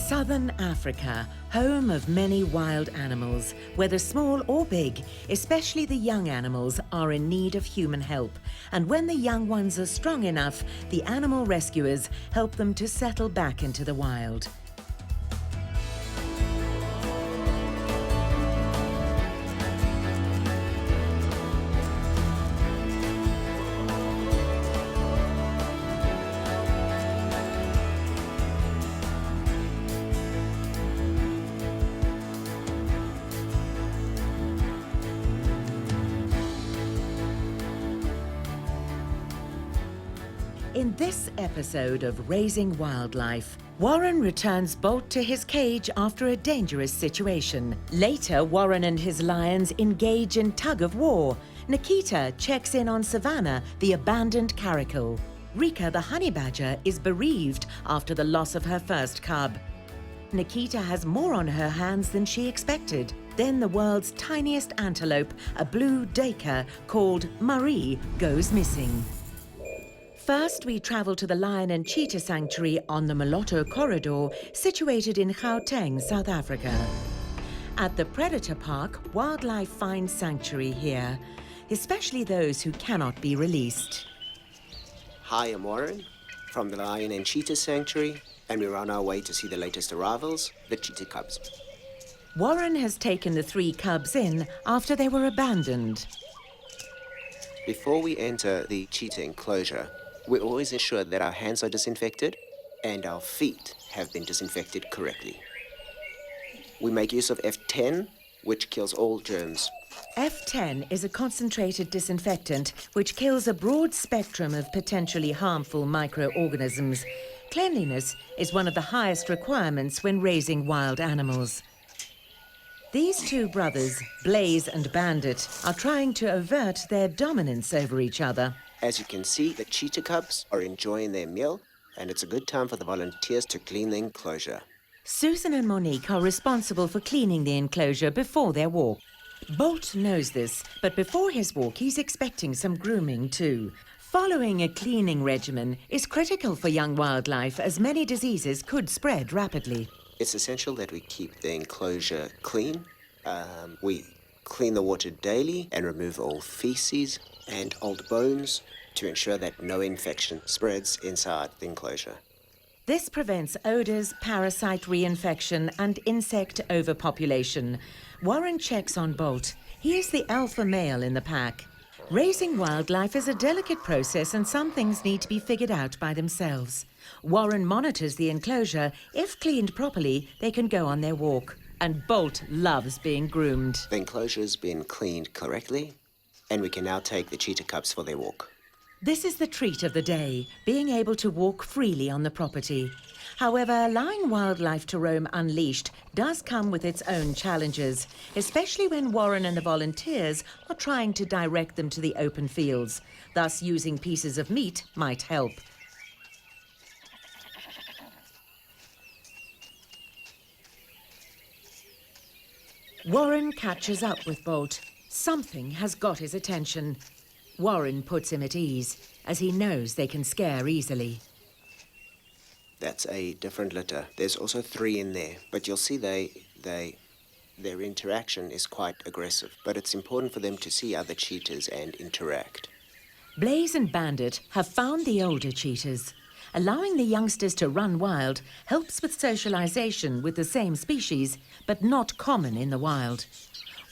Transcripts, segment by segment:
Southern Africa, home of many wild animals, whether small or big, especially the young animals are in need of human help. And when the young ones are strong enough, the animal rescuers help them to settle back into the wild. In this episode of Raising Wildlife, Warren returns Bolt to his cage after a dangerous situation. Later, Warren and his lions engage in tug-of-war. Nikita checks in on Savannah, the abandoned caracal. Rika, the honey badger, is bereaved after the loss of her first cub. Nikita has more on her hands than she expected. Then the world's tiniest antelope, a blue Duiker called Marie, goes missing. First, we travel to the Lion and Cheetah Sanctuary on the Moholoholo corridor, situated in Gauteng, South Africa. At the Predator Park, wildlife find sanctuary here, especially those who cannot be released. Hi, I'm Warren from the Lion and Cheetah Sanctuary, and we're on our way to see the latest arrivals, the cheetah cubs. Warren has taken the 3 cubs in after they were abandoned. Before we enter the cheetah enclosure, we always ensure that our hands are disinfected and our feet have been disinfected correctly. We make use of F10, which kills all germs. F10 is a concentrated disinfectant which kills a broad spectrum of potentially harmful microorganisms. Cleanliness is one of the highest requirements when raising wild animals. These 2 brothers, Blaze and Bandit, are trying to avert their dominance over each other. As you can see, the cheetah cubs are enjoying their meal, and it's a good time for the volunteers to clean the enclosure. Susan and Monique are responsible for cleaning the enclosure before their walk. Bolt knows this, but before his walk, he's expecting some grooming too. Following a cleaning regimen is critical for young wildlife, as many diseases could spread rapidly. It's essential that we keep the enclosure clean. We clean the water daily and remove all feces and old bones to ensure that no infection spreads inside the enclosure. This prevents odors, parasite reinfection, and insect overpopulation. Warren checks on Bolt. He is the alpha male in the pack. Raising wildlife is a delicate process, and some things need to be figured out by themselves. Warren monitors the enclosure. If cleaned properly, they can go on their walk. And Bolt loves being groomed. The enclosure has been cleaned correctly, and we can now take the cheetah cubs for their walk. This is the treat of the day, being able to walk freely on the property. However, allowing wildlife to roam unleashed does come with its own challenges, especially when Warren and the volunteers are trying to direct them to the open fields. Thus, using pieces of meat might help. Warren catches up with Bolt. Something has got his attention. Warren puts him at ease, as he knows they can scare easily. That's a different litter. There's also 3 in there, but you'll see their interaction is quite aggressive. But it's important for them to see other cheetahs and interact. Blaze and Bandit have found the older cheetahs. Allowing the youngsters to run wild helps with socialization with the same species, but not common in the wild.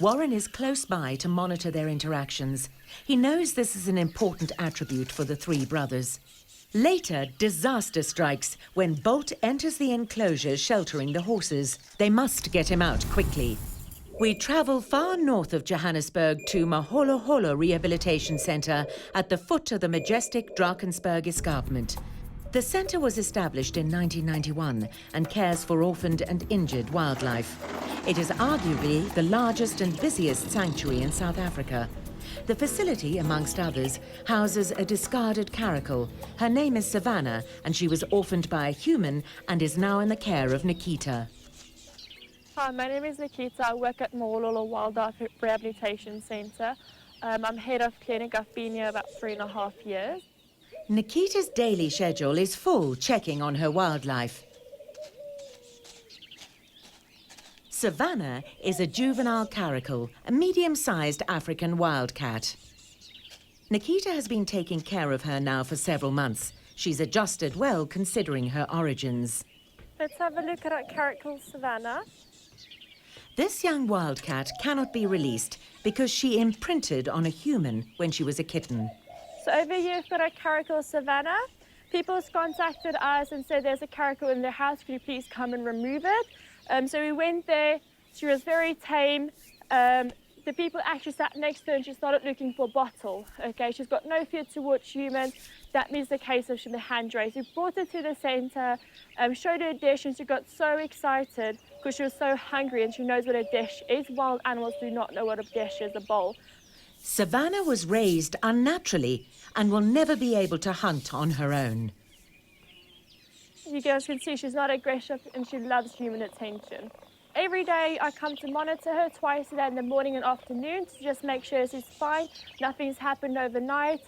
Warren is close by to monitor their interactions. He knows this is an important attribute for the 3 brothers. Later, disaster strikes when Bolt enters the enclosure sheltering the horses. They must get him out quickly. We travel far north of Johannesburg to Moholoholo Rehabilitation Centre at the foot of the majestic Drakensberg escarpment. The centre was established in 1991 and cares for orphaned and injured wildlife. It is arguably the largest and busiest sanctuary in South Africa. The facility, amongst others, houses a discarded caracal. Her name is Savannah, and she was orphaned by a human and is now in the care of Nikita. Hi, my name is Nikita. I work at Moholoholo Wildlife Rehabilitation Centre. I'm head of clinic. I've been here about 3.5 years. Nikita's daily schedule is full, checking on her wildlife. Savannah is a juvenile caracal, a medium-sized African wildcat. Nikita has been taking care of her now for several months. She's adjusted well considering her origins. Let's have a look at our caracal Savannah. This young wildcat cannot be released because she imprinted on a human when she was a kitten. So over here we've got our caracal Savannah. People's contacted us and said there's a caracal in their house, could you please come and remove it? So we went there, she was very tame. The people actually sat next to her and she started looking for a bottle. Okay, she's got no fear towards humans. That means the case of she was hand raised. We brought her to the centre, showed her a dish, and she got so excited because she was so hungry and she knows what a dish is. Wild animals do not know what a dish is, a bowl. Savannah was raised unnaturally and will never be able to hunt on her own. You guys can see she's not aggressive and she loves human attention. Every day I come to monitor her twice a day in the morning and afternoon to just make sure she's fine, nothing's happened overnight.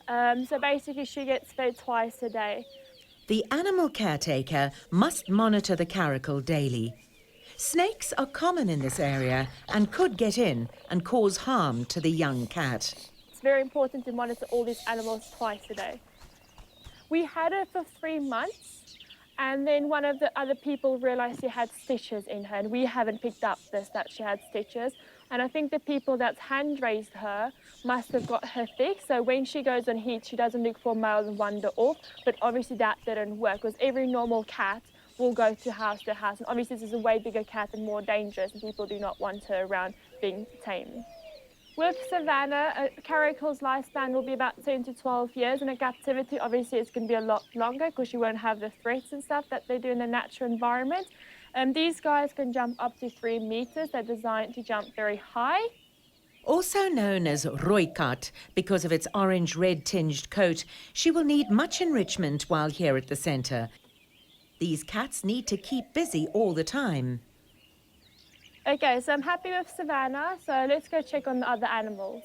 So basically she gets fed twice a day. The animal caretaker must monitor the caracal daily. Snakes are common in this area and could get in and cause harm to the young cat. It's very important to monitor all these animals twice a day. We had her for 3 months. And then one of the other people realized she had stitches in her, and we haven't picked up that she had stitches. And I think the people that hand raised her must have got her fixed. So when she goes on heat, she doesn't look for males and wander off. But obviously that didn't work because every normal cat will go to house. And obviously this is a way bigger cat and more dangerous, and people do not want her around being tame. With Savannah, a caracal's lifespan will be about 10 to 12 years, and in captivity, obviously, it's going to be a lot longer because you won't have the threats and stuff that they do in the natural environment. These guys can jump up to 3 meters. They're designed to jump very high. Also known as rooikat because of its orange-red tinged coat, she will need much enrichment while here at the centre. These cats need to keep busy all the time. Okay, so I'm happy with Savannah, so let's go check on the other animals.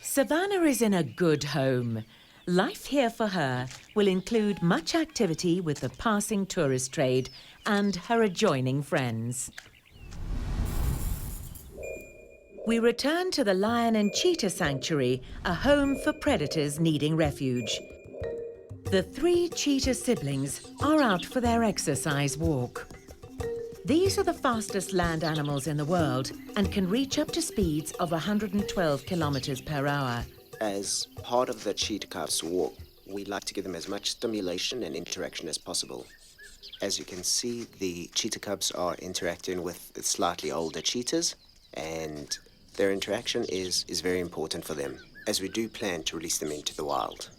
Savannah is in a good home. Life here for her will include much activity with the passing tourist trade and her adjoining friends. We return to the Lion and Cheetah Sanctuary, a home for predators needing refuge. The 3 cheetah siblings are out for their exercise walk. These are the fastest land animals in the world and can reach up to speeds of 112 kilometers per hour. As part of the cheetah cubs' walk, we like to give them as much stimulation and interaction as possible. As you can see, the cheetah cubs are interacting with the slightly older cheetahs, and their interaction is very important for them, as we do plan to release them into the wild.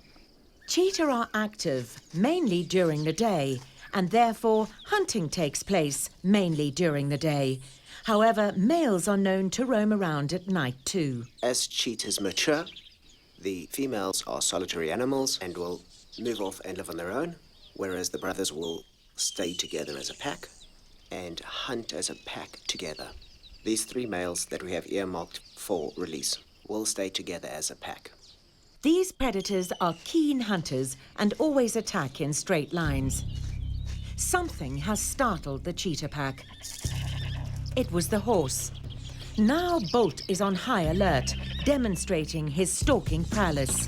Cheetah are active mainly during the day, and therefore hunting takes place mainly during the day. However, males are known to roam around at night too. As cheetahs mature, the females are solitary animals and will move off and live on their own, whereas the brothers will stay together as a pack and hunt as a pack together. These 3 males that we have earmarked for release will stay together as a pack. These predators are keen hunters and always attack in straight lines. Something has startled the cheetah pack. It was the horse. Now Bolt is on high alert, demonstrating his stalking prowess.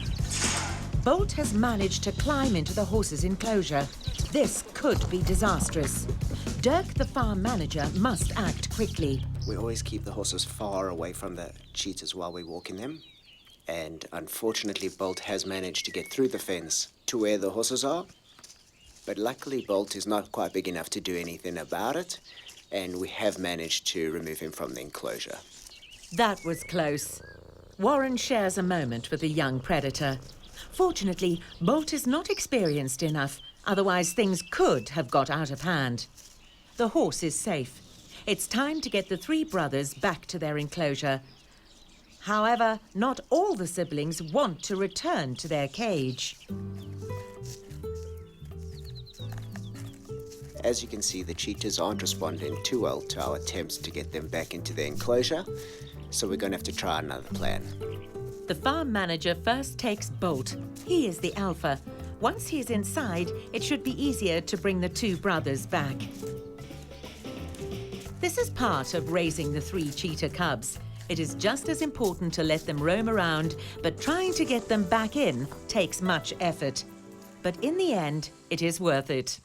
Bolt has managed to climb into the horse's enclosure. This could be disastrous. Dirk, the farm manager, must act quickly. We always keep the horses far away from the cheetahs while we're walking them. And unfortunately, Bolt has managed to get through the fence to where the horses are. But luckily, Bolt is not quite big enough to do anything about it, and we have managed to remove him from the enclosure. That was close. Warren shares a moment with the young predator. Fortunately, Bolt is not experienced enough, otherwise things could have got out of hand. The horse is safe. It's time to get the 3 brothers back to their enclosure. However, not all the siblings want to return to their cage. As you can see, the cheetahs aren't responding too well to our attempts to get them back into the enclosure, so we're going to have to try another plan. The farm manager first takes Bolt. He is the alpha. Once he is inside, it should be easier to bring the two brothers back. This is part of raising the 3 cheetah cubs. It is just as important to let them roam around, but trying to get them back in takes much effort. But in the end, it is worth it.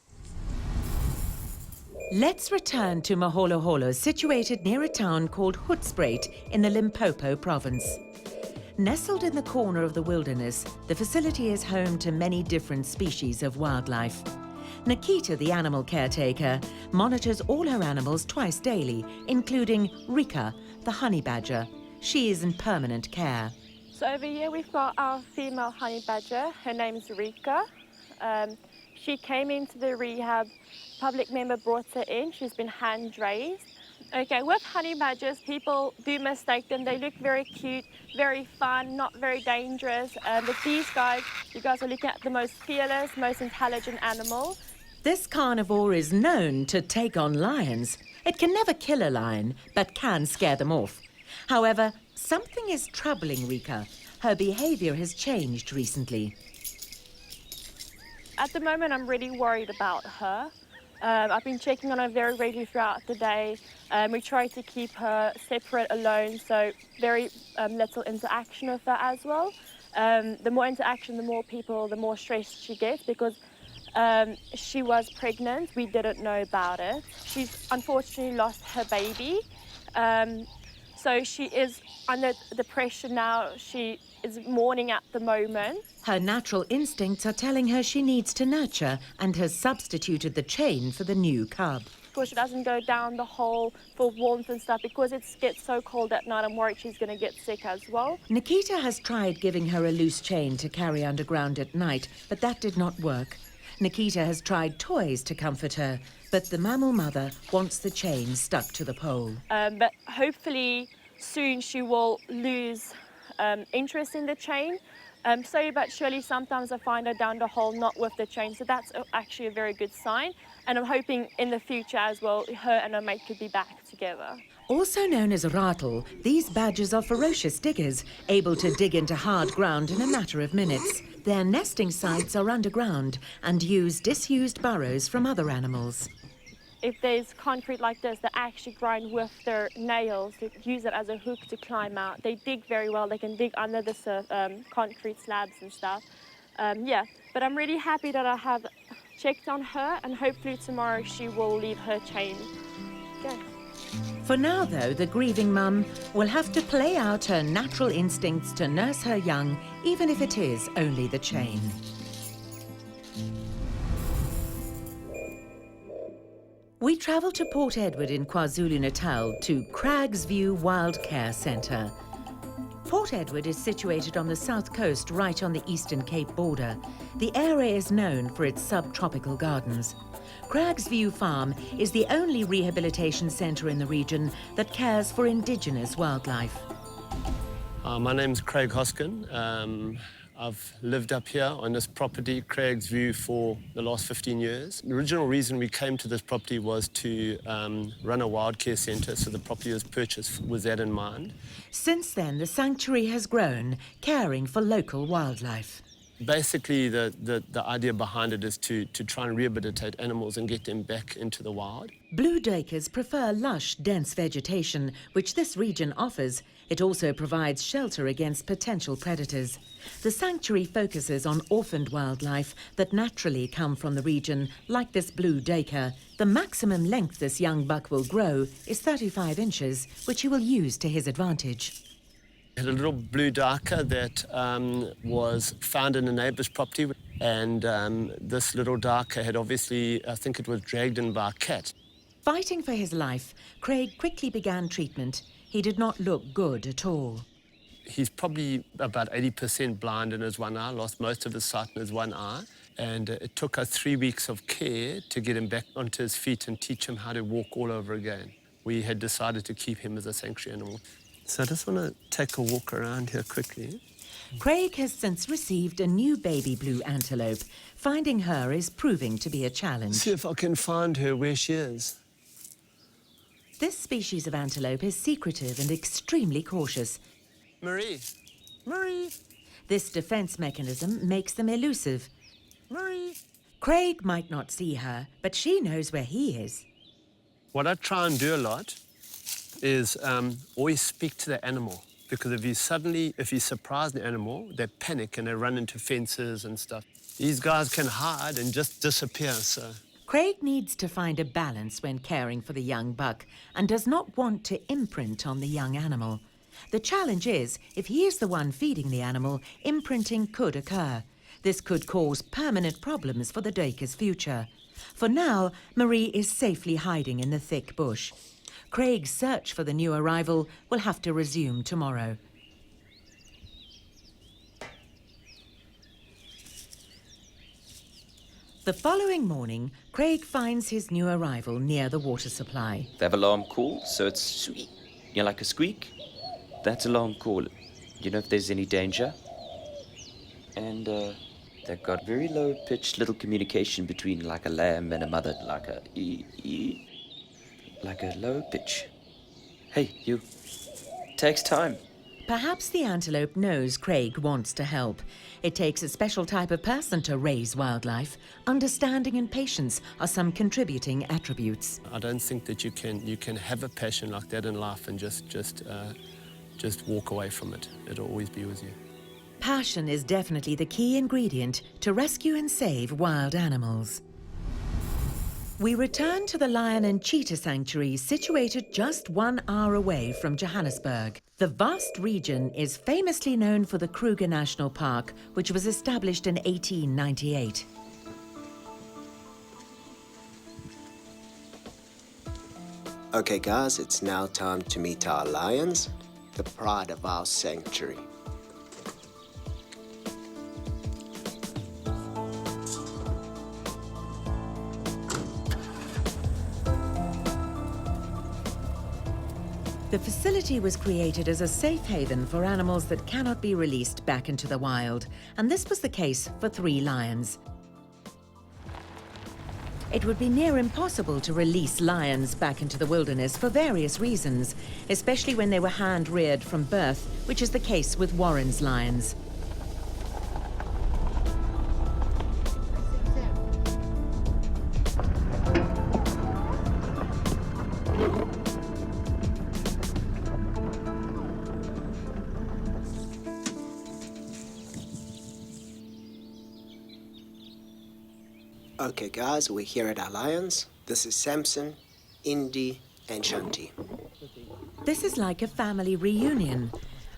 Let's return to Moholoholo, situated near a town called Hoedspruit in the Limpopo province. Nestled in the corner of the wilderness, the facility is home to many different species of wildlife. Nikita, the animal caretaker, monitors all her animals twice daily, including Rika, the honey badger. She is in permanent care. So over here we've got our female honey badger. Her name's Rika. She came into the rehab. Public member brought her in. She's been hand raised. Okay, with honey badgers, people do mistake them. They look very cute, very fun, not very dangerous. But these guys, you guys are looking at the most fearless, most intelligent animal. This carnivore is known to take on lions. It can never kill a lion, but can scare them off. However, something is troubling Rika. Her behavior has changed recently. At the moment, I'm really worried about her. I've been checking on her very regularly throughout the day. We try to keep her separate, alone, so very little interaction with her as well. The more interaction, the more people, the more stressed she gets, because she was pregnant. We didn't know about it. She's unfortunately lost her baby. So she is under the pressure now. She is mourning at the moment. Her natural instincts are telling her she needs to nurture and has substituted the chain for the new cub. Of course, she doesn't go down the hole for warmth and stuff because it gets so cold at night. I'm worried she's going to get sick as well. Nikita has tried giving her a loose chain to carry underground at night, but that did not work. Nikita has tried toys to comfort her, but the mammal mother wants the chain stuck to the pole. But hopefully soon she will lose interest in the chain. Slowly but surely, sometimes I find her down the hole, not with the chain, so that's actually a very good sign. And I'm hoping in the future as well, her and her mate could be back together. Also known as rattle, these badgers are ferocious diggers, able to dig into hard ground in a matter of minutes. Their nesting sites are underground and use disused burrows from other animals. If there's concrete like this, they actually grind with their nails to use it as a hook to climb out. They dig very well. They can dig under the concrete slabs and stuff. Yeah, but I'm really happy that I have checked on her, and hopefully tomorrow she will leave her chain. Go. For now, though, the grieving mum will have to play out her natural instincts to nurse her young, even if it is only the chain. We travel to Port Edward in Kwa-Zulu Natal to Crag's View Wild Care Centre. Port Edward is situated on the south coast, right on the Eastern Cape border. The area is known for its subtropical gardens. Crag's View Farm is the only rehabilitation centre in the region that cares for indigenous wildlife. My name's Craig Hoskin. I've lived up here on this property, Crag's View, for the last 15 years. The original reason we came to this property was to run a wild care centre, so the property was purchased with that in mind. Since then, the sanctuary has grown, caring for local wildlife. Basically, the idea behind it is to try and rehabilitate animals and get them back into the wild. Blue duikers prefer lush, dense vegetation, which this region offers. It also provides shelter against potential predators. The sanctuary focuses on orphaned wildlife that naturally come from the region, like this blue duiker. The maximum length this young buck will grow is 35 inches, which he will use to his advantage. I had a little blue duiker that was found in a neighbour's property, and this little duiker had obviously, I think it was dragged in by a cat. Fighting for his life, Craig quickly began treatment. He did not look good at all. He's probably about 80% blind in his one eye, lost most of his sight in his one eye, and it took us 3 weeks of care to get him back onto his feet and teach him how to walk all over again. We had decided to keep him as a sanctuary animal. So I just want to take a walk around here quickly. Craig has since received a new baby blue antelope. Finding her is proving to be a challenge. See if I can find her where she is. This species of antelope is secretive and extremely cautious. Marie! Marie! This defense mechanism makes them elusive. Marie! Craig might not see her, but she knows where he is. What I try and do a lot is always speak to the animal, because if you surprise the animal, they panic and they run into fences and stuff. These guys can hide and just disappear, so. Craig needs to find a balance when caring for the young buck and does not want to imprint on the young animal. The challenge is, if he is the one feeding the animal, imprinting could occur. This could cause permanent problems for the Duiker's future. For now, Marie is safely hiding in the thick bush. Craig's search for the new arrival will have to resume tomorrow. The following morning, Craig finds his new arrival near the water supply. They have alarm call, so it's sweet. You know, like a squeak? That's alarm call. You know if there's any danger? And they've got very low-pitched little communication between like a lamb and a mother, like a like a low pitch. Hey, you. Takes time. Perhaps the antelope knows Craig wants to help. It takes a special type of person to raise wildlife. Understanding and patience are some contributing attributes. I don't think that you can have a passion like that in life and just walk away from it. It'll always be with you. Passion is definitely the key ingredient to rescue and save wild animals. We return to the Lion and Cheetah Sanctuary, situated just 1 hour away from Johannesburg. The vast region is famously known for the Kruger National Park, which was established in 1898. Okay guys, it's now time to meet our lions, the pride of our sanctuary. The facility was created as a safe haven for animals that cannot be released back into the wild, and this was the case for 3 lions. It would be near impossible to release lions back into the wilderness for various reasons, especially when they were hand-reared from birth, which is the case with Warren's lions. Okay guys, we're here at our lions. This is Samson, Indy, and Shanti. This is like a family reunion.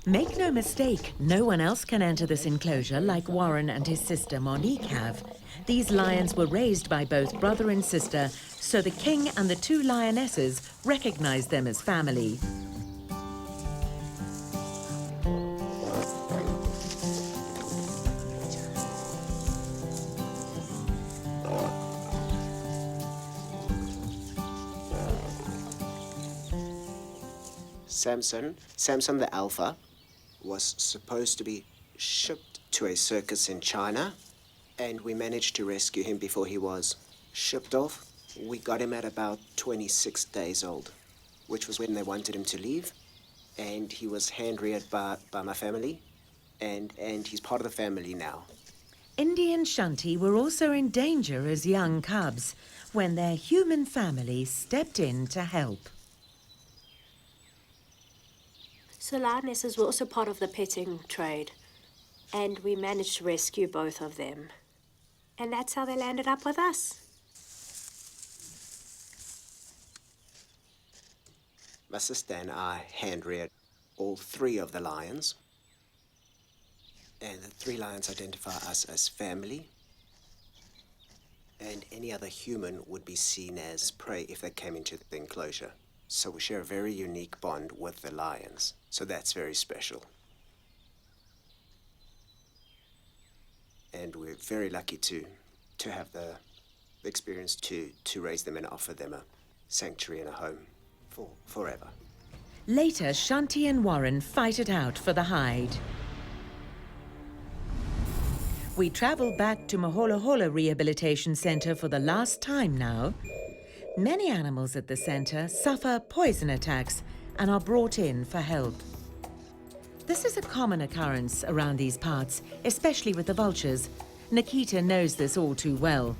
Make no mistake, no one else can enter this enclosure like Warren and his sister Monique have. These lions were raised by both brother and sister, so the king and the 2 lionesses recognize them as family. Samson the Alpha was supposed to be shipped to a circus in China, and we managed to rescue him before he was shipped off. We got him at about 26 days old, which was when they wanted him to leave, and he was hand-reared by my family, and he's part of the family now. Indy and Shanti were also in danger as young cubs when their human family stepped in to help. So lionesses were also part of the petting trade, and we managed to rescue both of them. And that's how they landed up with us. My sister and I hand-reared all 3 of the lions, and the 3 lions identify us as family, and any other human would be seen as prey if they came into the enclosure. So we share a very unique bond with the lions. So that's very special. And we're very lucky to have the experience to raise them and offer them a sanctuary and a home for forever. Later, Shanti and Warren fight it out for the hide. We travel back to Moholoholo Rehabilitation Centre for the last time now. Many animals at the centre suffer poison attacks and are brought in for help. This is a common occurrence around these parts, especially with the vultures. Nikita knows this all too well.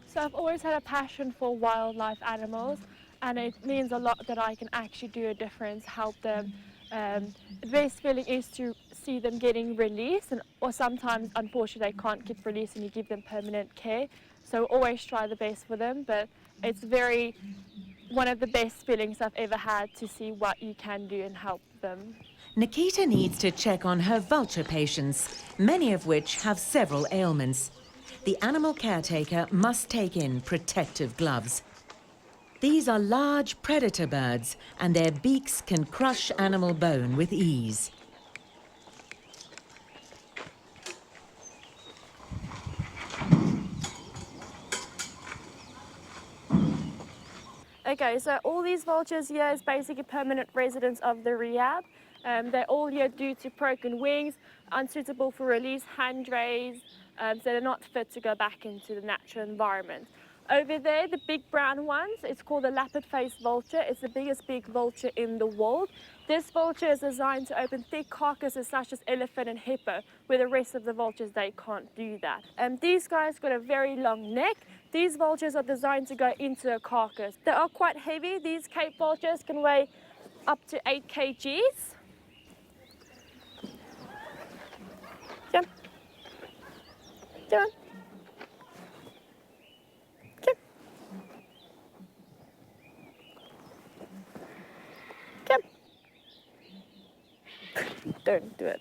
So I've always had a passion for wildlife animals, and it means a lot that I can actually do a difference, help them. The best feeling is to see them getting released, or sometimes unfortunately they can't get released and you give them permanent care. So always try the best for them, but it's one of the best feelings I've ever had to see what you can do and help them. Nikita needs to check on her vulture patients, many of which have several ailments. The animal caretaker must take in protective gloves. These are large predator birds, and their beaks can crush animal bone with ease. Okay, so all these vultures here is basically permanent residents of the rehab. They're all here due to broken wings, unsuitable for release, hand raised, so they're not fit to go back into the natural environment. Over there, the big brown ones, it's called the lappet-faced vulture. It's the biggest big vulture in the world. This vulture is designed to open thick carcasses such as elephant and hippo, where the rest of the vultures, they can't do that. These guys got a very long neck. These vultures are designed to go into a carcass. They are quite heavy. These Cape vultures can weigh up to 8 kgs. Come. Come on. Come. Come. Don't do it.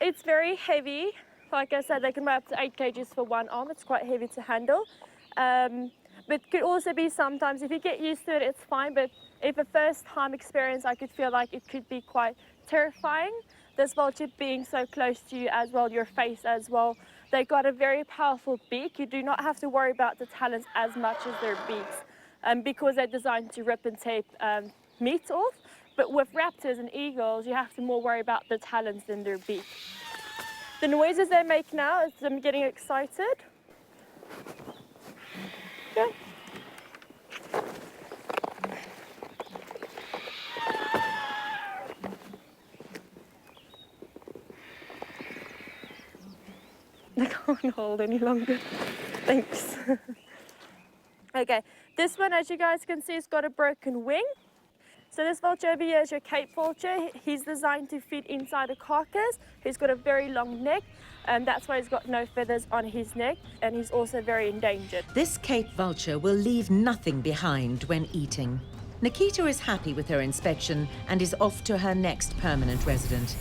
It's very heavy. Like I said, they can weigh up to 8 kgs for one arm. It's quite heavy to handle. But could also be sometimes, if you get used to it, it's fine. But if a first time experience, I could feel like it could be quite terrifying. This vulture being so close to you as well, your face as well. They got a very powerful beak. You do not have to worry about the talons as much as their beaks, because they're designed to rip and tape meat off. But with raptors and eagles, you have to more worry about the talons than their beak. The noises they make now is them getting excited. Okay. I can't hold any longer. Thanks. Okay, this one, as you guys can see, has got a broken wing. So this vulture over here is your Cape vulture. He's designed to fit inside a carcass. He's got a very long neck, and that's why he's got no feathers on his neck, and he's also very endangered. This Cape vulture will leave nothing behind when eating. Nikita is happy with her inspection and is off to her next permanent resident.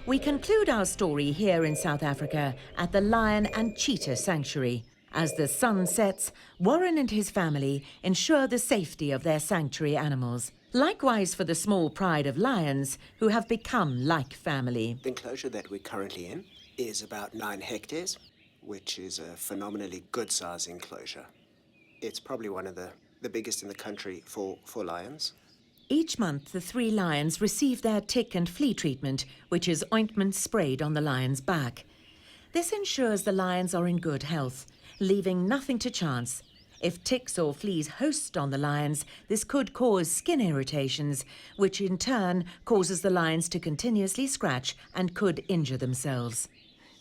We conclude our story here in South Africa at the Lion and Cheetah Sanctuary. As the sun sets, Warren and his family ensure the safety of their sanctuary animals. Likewise for the small pride of lions, who have become like family. The enclosure that we're currently in is about 9 hectares, which is a phenomenally good size enclosure. It's probably one of the biggest in the country for lions. Each month, the 3 lions receive their tick and flea treatment, which is ointment sprayed on the lion's back. This ensures the lions are in good health, leaving nothing to chance. If ticks or fleas host on the lions, this could cause skin irritations, which in turn causes the lions to continuously scratch and could injure themselves.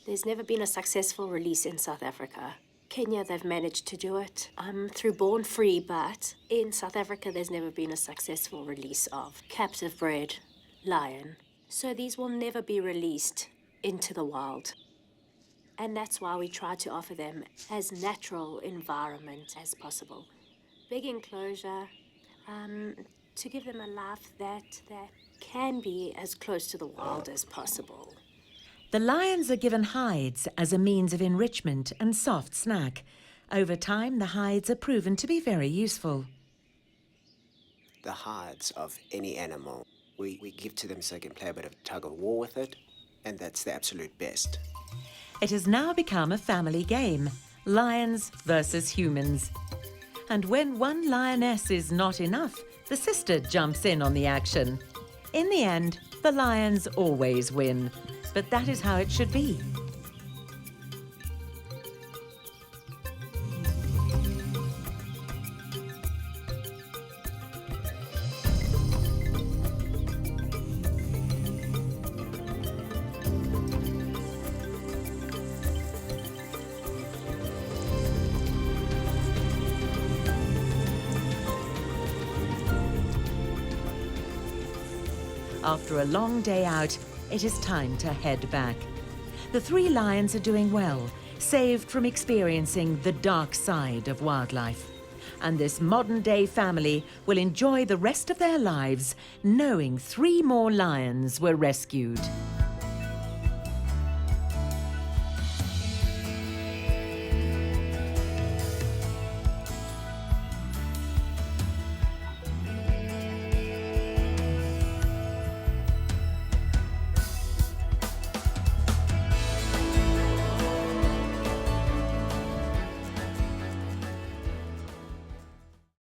There's never been a successful release in South Africa. Kenya, they've managed to do it through Born Free, but in South Africa, there's never been a successful release of captive bred lion. So these will never be released into the wild. And that's why we try to offer them as natural environment as possible. Big enclosure, to give them a life that can be as close to the wild as possible. The lions are given hides as a means of enrichment and soft snack. Over time, the hides are proven to be very useful. The hides of any animal, we give to them so they can play a bit of tug of war with it, and that's the absolute best. It has now become a family game, lions versus humans. And when one lioness is not enough, the sister jumps in on the action. In the end, the lions always win, but that is how it should be. After a long day out, it is time to head back. The 3 lions are doing well, saved from experiencing the dark side of wildlife. And this modern-day family will enjoy the rest of their lives knowing 3 more lions were rescued.